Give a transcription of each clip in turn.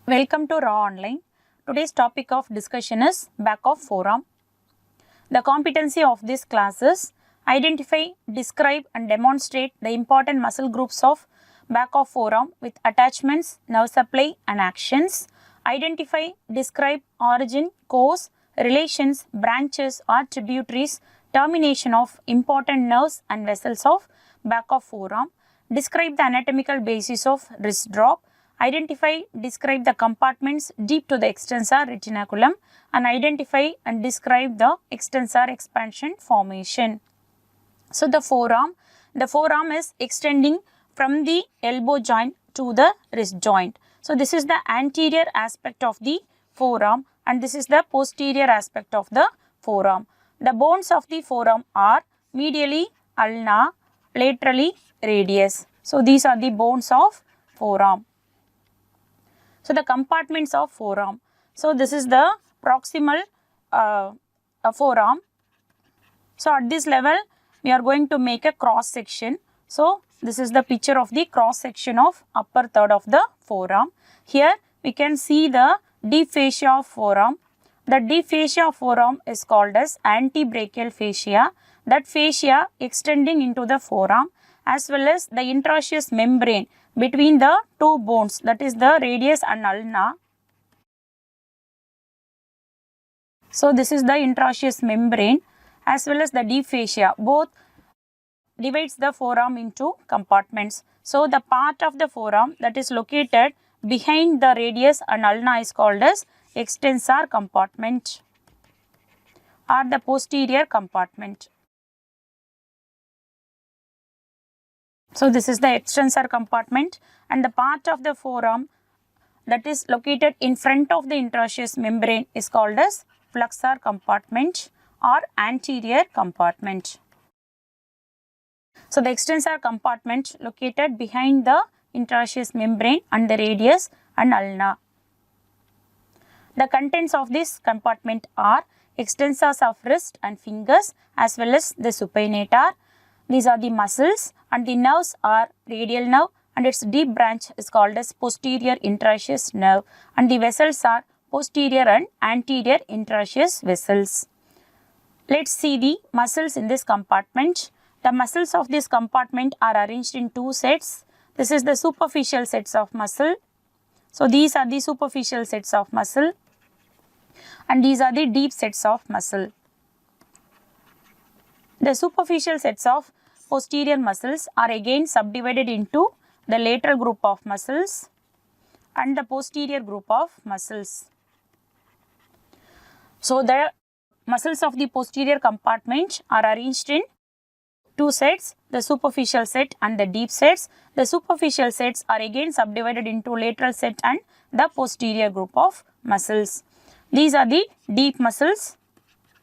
Welcome to Raaonline. Today's topic of discussion is back of forearm. The competency of this class is identify, describe and demonstrate the important muscle groups of back of forearm with attachments, nerve supply and actions. Identify, describe origin, course, relations, branches or tributaries, termination of important nerves and vessels of back of forearm. Describe the anatomical basis of wrist drop. Identify, describe the compartments deep to the extensor retinaculum and identify and describe the extensor expansion formation. So, the forearm is extending from the elbow joint to the wrist joint. So, this is the anterior aspect of the forearm and this is the posterior aspect of the forearm. The bones of the forearm are medially ulna, laterally radius. So, these are the bones of forearm. So, the compartments of forearm. So, this is the proximal forearm. So, at this level, we are going to make a cross section. So, this is the picture of the cross section of upper third of the forearm. Here, we can see the deep fascia of forearm. The deep fascia of forearm is called as antebrachial fascia. That fascia extending into the forearm as well as the interosseous membrane between the two bones, that is the radius and ulna. So, this is the interosseous membrane as well as the deep fascia, both divides the forearm into compartments. So, the part of the forearm that is located behind the radius and ulna is called as extensor compartment or the posterior compartment. So, this is the extensor compartment and the part of the forearm that is located in front of the interosseous membrane is called as flexor compartment or anterior compartment. So, the extensor compartment located behind the interosseous membrane and the radius and ulna. The contents of this compartment are extensors of wrist and fingers as well as the supinator. These are the muscles and the nerves are radial nerve and its deep branch is called as posterior interosseous nerve and the vessels are posterior and anterior interosseous vessels. Let's see the muscles in this compartment. The muscles of this compartment are arranged in two sets. This is the superficial sets of muscle. So, these are the superficial sets of muscle and these are the deep sets of muscle. The superficial sets of posterior muscles are again subdivided into the lateral group of muscles and the posterior group of muscles. So, the muscles of the posterior compartment are arranged in two sets, the superficial set and the deep sets. The superficial sets are again subdivided into lateral set and the posterior group of muscles. These are the deep muscles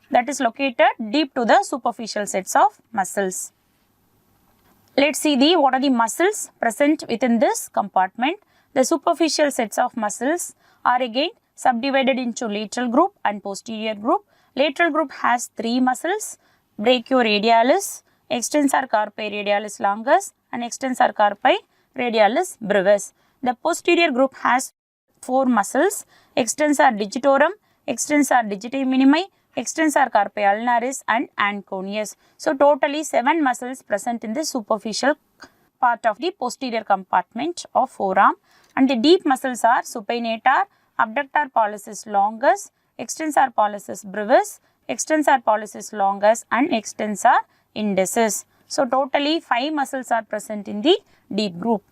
that is located deep to the superficial sets of muscles. Let's see what are the muscles present within this compartment. The superficial sets of muscles are again subdivided into lateral group and posterior group. Lateral group has three muscles, brachioradialis, extensor carpi radialis longus and extensor carpi radialis brevis. The posterior group has four muscles, extensor digitorum, extensor digiti minimi, extensor carpi ulnaris and anconeus. So, totally 7 muscles present in the superficial part of the posterior compartment of forearm and the deep muscles are supinator, abductor pollicis longus, extensor pollicis brevis, extensor pollicis longus and extensor indicis. So, totally 5 muscles are present in the deep group.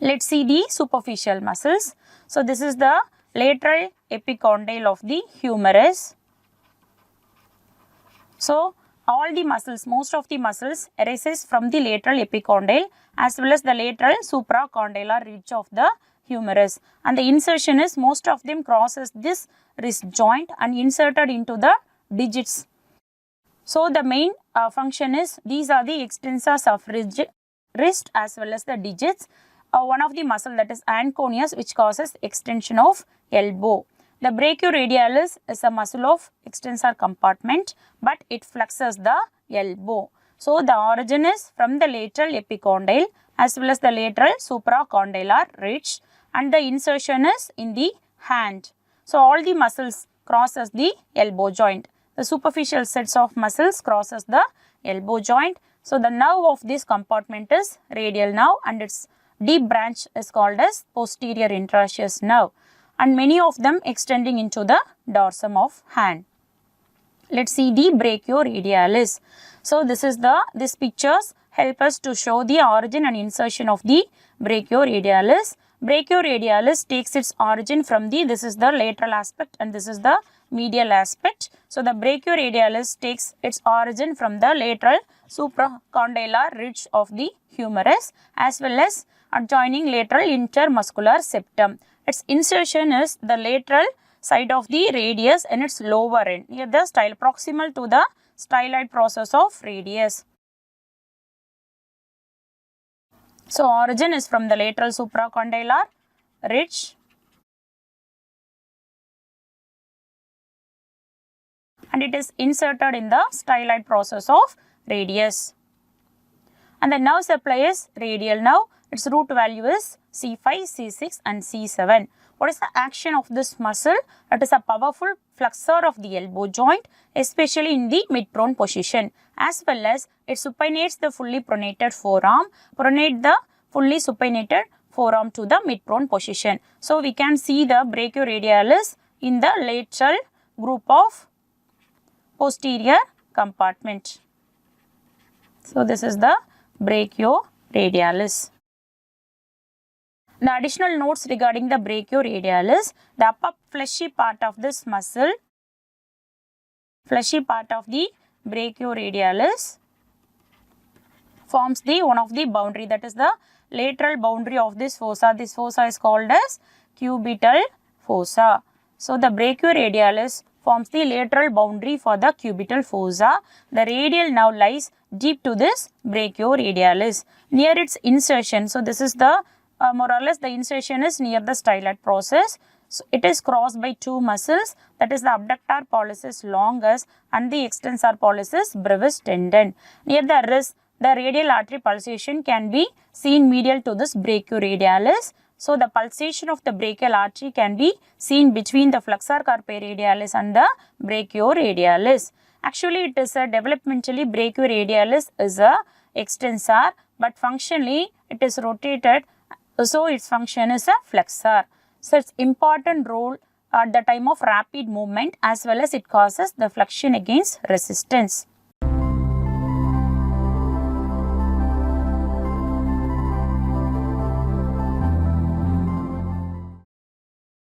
Let's see the superficial muscles. So, this is the lateral epicondyle of the humerus. So, all the muscles, most of the muscles arises from the lateral epicondyle as well as the lateral supracondylar ridge of the humerus and the insertion is most of them crosses this wrist joint and inserted into the digits. So, the main function is these are the extensors of wrist as well as the digits. One of the muscle that is anconeus which causes extension of elbow. The brachioradialis is a muscle of extensor compartment but it flexes the elbow. So, the origin is from the lateral epicondyle as well as the lateral supracondylar ridge and the insertion is in the hand. So all the muscles crosses the elbow joint. The superficial sets of muscles crosses the elbow joint. So the nerve of this compartment is radial nerve and its deep branch is called as posterior interosseous nerve, and many of them extending into the dorsum of hand. Let's see the brachioradialis. So these pictures help us to show the origin and insertion of the brachioradialis. Brachioradialis takes its origin from this is the lateral aspect and this is the medial aspect. So the brachioradialis takes its origin from the lateral supracondylar ridge of the humerus as well as adjoining lateral intermuscular septum. Its insertion is the lateral side of the radius and its lower end near the proximal to the styloid process of radius. So origin is from the lateral supracondylar ridge and it is inserted in the styloid process of radius. And the nerve supply is radial nerve. Its root value is C5, C6 and C7. What is the action of this muscle? It is a powerful flexor of the elbow joint, especially in the mid-prone position, as well as it supinates the fully pronated forearm, pronate the fully supinated forearm to the mid-prone position. So we can see the brachioradialis in the lateral group of posterior compartment. So this is the brachioradialis. The additional notes regarding the brachioradialis, the upper fleshy part of this muscle, fleshy part of the brachioradialis forms one of the boundary, that is the lateral boundary of this fossa. This fossa is called as cubital fossa. So the brachioradialis forms the lateral boundary for the cubital fossa. The radial nerve lies deep to this brachioradialis near its insertion. So this is the more or less the insertion is near the styloid process. So it is crossed by two muscles, that is the abductor pollicis longus and the extensor pollicis brevis tendon. Near the wrist, the radial artery pulsation can be seen medial to this brachioradialis. So the pulsation of the brachial artery can be seen between the flexor carpi radialis and the brachioradialis. Actually, it is a developmentally brachioradialis is a extensor, but functionally it is rotated. So its function is a flexor. So its important role at the time of rapid movement as well as it causes the flexion against resistance.